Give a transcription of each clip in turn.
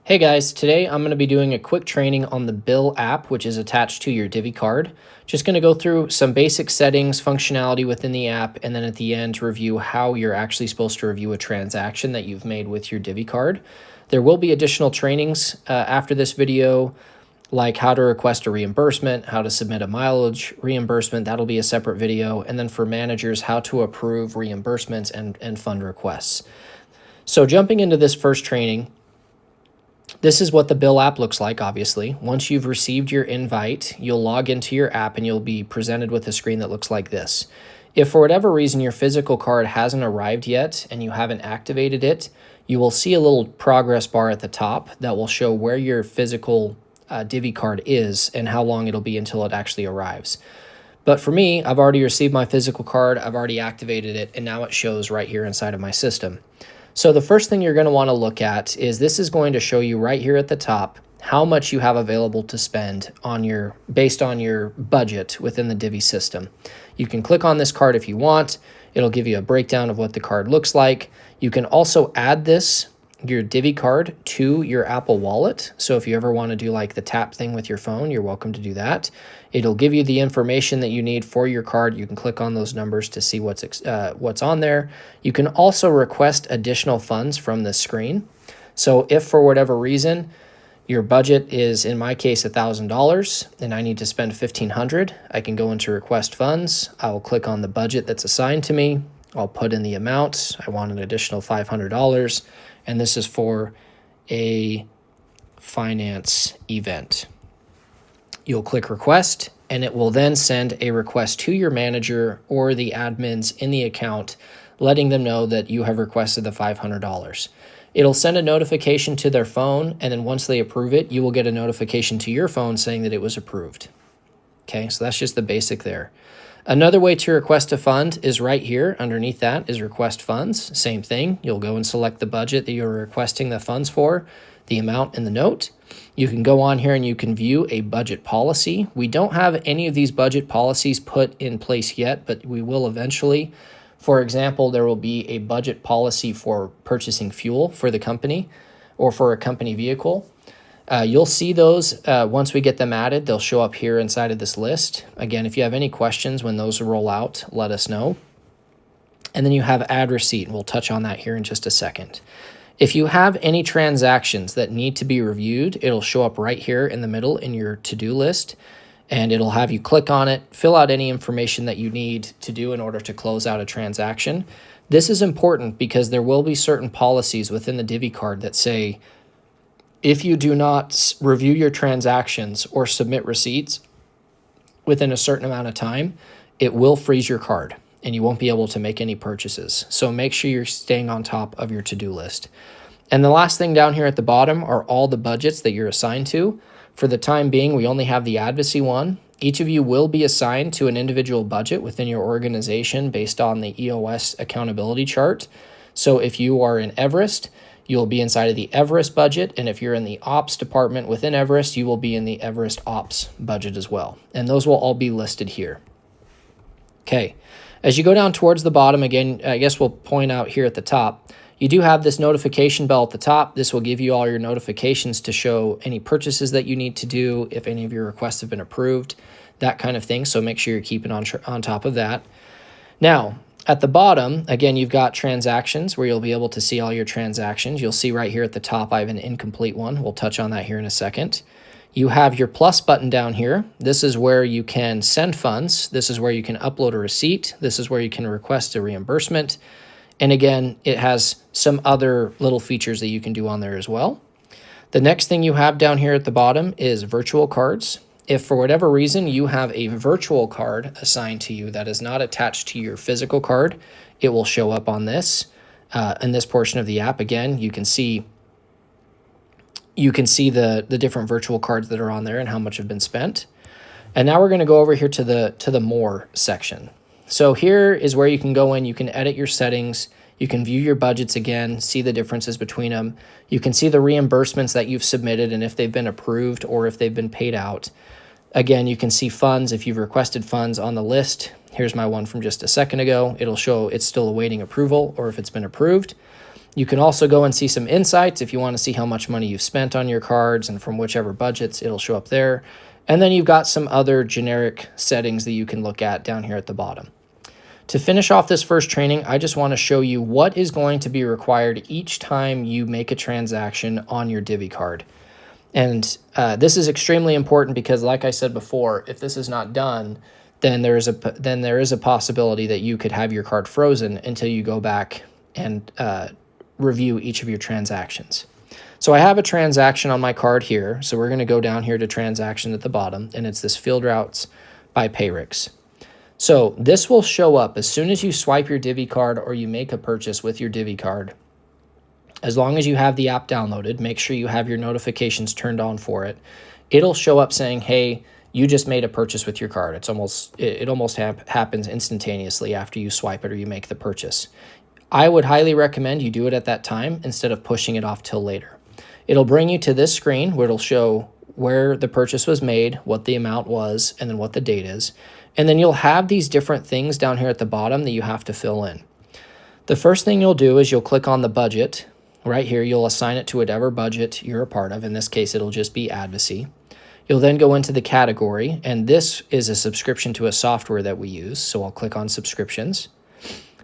Hey guys, today I'm going to be doing a quick training on the Bill app, which is attached to your Divvy card. Just going to go through some basic settings, functionality within the app, and then at the end review how you're actually supposed to review a transaction that you've made with your Divvy card. There will be additional trainings after this video, like how to request a reimbursement, how to submit a mileage reimbursement. That'll be a separate video. And then for managers, how to approve reimbursements and fund requests. So jumping into this first training, this is what the Bill app looks like, obviously. Once you've received your invite, you'll log into your app and you'll be presented with a screen that looks like this. If for whatever reason your physical card hasn't arrived yet and you haven't activated it, you will see a little progress bar at the top that will show where your physical Divvy card is and how long it'll be until it actually arrives. But for me, I've already received my physical card, I've already activated it, and now it shows right here inside of my system. So the first thing you're going to want to look at is this is going to show you right here at the top how much you have available to spend on based on your budget within the Divvy system. You can click on this card if you want. It'll give you a breakdown of what the card looks like. You can also add your Divvy card to your Apple Wallet. So if you ever want to do like the tap thing with your phone, you're welcome to do that. It'll give you the information that you need for your card. You can click on those numbers to see what's on there. You can also request additional funds from this screen. So if for whatever reason your budget is, in my case, $1,000 and I need to spend $1,500, I can go into request funds. I will click on the budget that's assigned to me. I'll put in the amount. I want an additional $500, and this is for a finance event. You'll click request, and it will then send a request to your manager or the admins in the account, letting them know that you have requested the $500. It'll send a notification to their phone, and then once they approve it, you will get a notification to your phone saying that it was approved. Okay, so that's just the basic there. Another way to request a fund is right here. Underneath that is request funds. Same thing. You'll go and select the budget that you're requesting the funds for, the amount and the note. You can go on here and you can view a budget policy. We don't have any of these budget policies put in place yet, but we will eventually. For example, there will be a budget policy for purchasing fuel for the company or for a company vehicle. You'll see those once we get them added. They'll show up here inside of this list. Again, if you have any questions when those roll out, let us know. And then you have add receipt, and we'll touch on that here in just a second. If you have any transactions that need to be reviewed, it'll show up right here in the middle in your to-do list, and it'll have you click on it, fill out any information that you need to do in order to close out a transaction. This is important because there will be certain policies within the Divvy card that say, if you do not review your transactions or submit receipts within a certain amount of time, it will freeze your card and you won't be able to make any purchases. So make sure you're staying on top of your to-do list. And the last thing down here at the bottom are all the budgets that you're assigned to. For the time being, we only have the advocacy one. Each of you will be assigned to an individual budget within your organization based on the EOS accountability chart. So if you are in Everest, you'll be inside of the Everest budget, and if you're in the Ops department within Everest, you will be in the Everest Ops budget as well. And those will all be listed here. Okay, as you go down towards the bottom, again, I guess we'll point out here at the top, you do have this notification bell at the top. This will give you all your notifications to show any purchases that you need to do, if any of your requests have been approved, that kind of thing. So make sure you're keeping on top of that. Now, at the bottom, again, you've got transactions where you'll be able to see all your transactions. You'll see right here at the top, I have an incomplete one. We'll touch on that here in a second. You have your plus button down here. This is where you can send funds. This is where you can upload a receipt. This is where you can request a reimbursement. And again, it has some other little features that you can do on there as well. The next thing you have down here at the bottom is virtual cards. If for whatever reason you have a virtual card assigned to you that is not attached to your physical card, it will show up on this. In this portion of the app, again, you can see the different virtual cards that are on there and how much have been spent. And now we're going to go over here to the more section. So here is where you can go in, you can edit your settings, you can view your budgets again, see the differences between them. You can see the reimbursements that you've submitted and if they've been approved or if they've been paid out. Again, you can see funds if you've requested funds on the list. Here's my one from just a second ago. It'll show it's still awaiting approval or if it's been approved. You can also go and see some insights if you want to see how much money you've spent on your cards, and from whichever budgets, it'll show up there. And then you've got some other generic settings that you can look at down here at the bottom. To finish off this first training, I just want to show you what is going to be required each time you make a transaction on your Divvy card. And this is extremely important because, like I said before, if this is not done, then there is a possibility that you could have your card frozen until you go back and review each of your transactions. So I have a transaction on my card here. So we're going to go down here to transaction at the bottom, and it's this field routes by Payrix. So this will show up as soon as you swipe your Divvy card or you make a purchase with your Divvy card. As long as you have the app downloaded, make sure you have your notifications turned on for it. It'll show up saying, hey, you just made a purchase with your card. It almost happens instantaneously after you swipe it or you make the purchase. I would highly recommend you do it at that time instead of pushing it off till later. It'll bring you to this screen where it'll show where the purchase was made, what the amount was, and then what the date is. And then you'll have these different things down here at the bottom that you have to fill in. The first thing you'll do is you'll click on the budget. Right here, you'll assign it to whatever budget you're a part of. In this case, it'll just be advocacy. You'll then go into the category, and this is a subscription to a software that we use, so I'll click on subscriptions.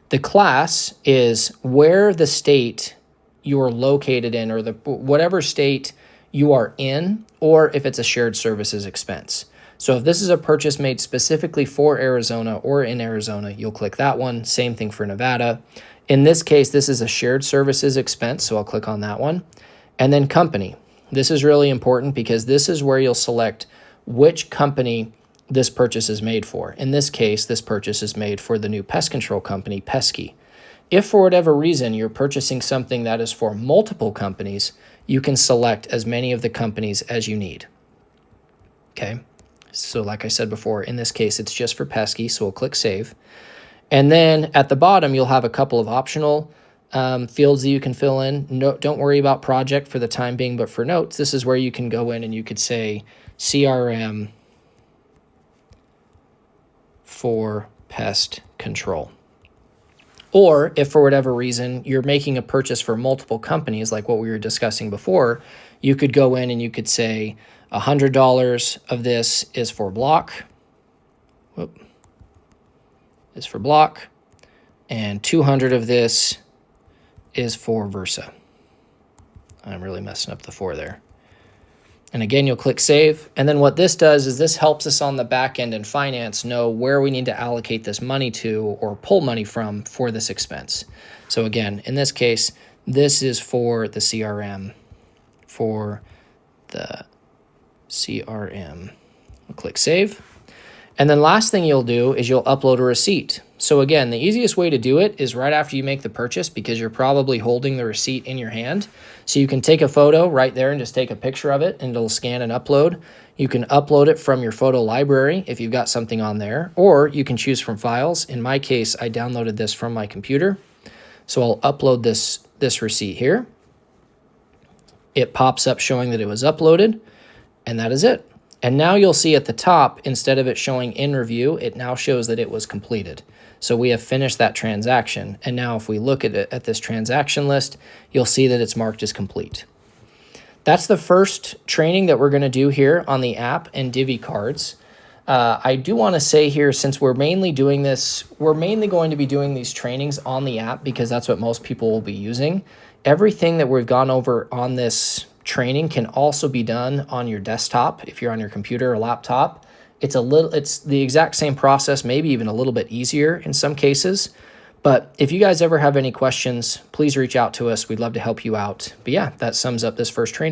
The class is where the state you're located in, or whatever state you are in, or if it's a shared services expense. So if this is a purchase made specifically for Arizona or in Arizona, you'll click that one. Same thing for Nevada. In this case, this is a shared services expense, so I'll click on that one. And then company. This is really important because this is where you'll select which company this purchase is made for. In this case, this purchase is made for the new pest control company, Pesky. If for whatever reason you're purchasing something that is for multiple companies, you can select as many of the companies as you need. Okay, so like I said before, in this case, it's just for Pesky, so we'll click Save. And then at the bottom, you'll have a couple of optional fields that you can fill in. No, don't worry about project for the time being, but for notes, this is where you can go in and you could say CRM for pest control. Or if for whatever reason you're making a purchase for multiple companies, like what we were discussing before, you could go in and you could say $100 of this is for Block. Is for Block, and 200 of this is for Versa. I'm really messing up the 4 there. And again, you'll click Save. And then what this does is this helps us on the back end in finance know where we need to allocate this money to or pull money from for this expense. So again, in this case, this is for the CRM. We'll click Save. And then last thing you'll do is you'll upload a receipt. So again, the easiest way to do it is right after you make the purchase because you're probably holding the receipt in your hand. So you can take a photo right there and just take a picture of it and it'll scan and upload. You can upload it from your photo library if you've got something on there, or you can choose from files. In my case, I downloaded this from my computer. So I'll upload this receipt here. It pops up showing that it was uploaded, and that is it. And now you'll see at the top, instead of it showing in review, it now shows that it was completed. So we have finished that transaction. And now if we look at it at this transaction list, you'll see that it's marked as complete. That's the first training that we're going to do here on the app and Divvy cards. I do want to say here, since we're mainly going to be doing these trainings on the app because that's what most people will be using. Everything that we've gone over on this training can also be done on your desktop if you're on your computer or laptop. It's the exact same process, maybe even a little bit easier in some cases. But if you guys ever have any questions, please reach out to us. We'd love to help you out. But yeah, that sums up this first training.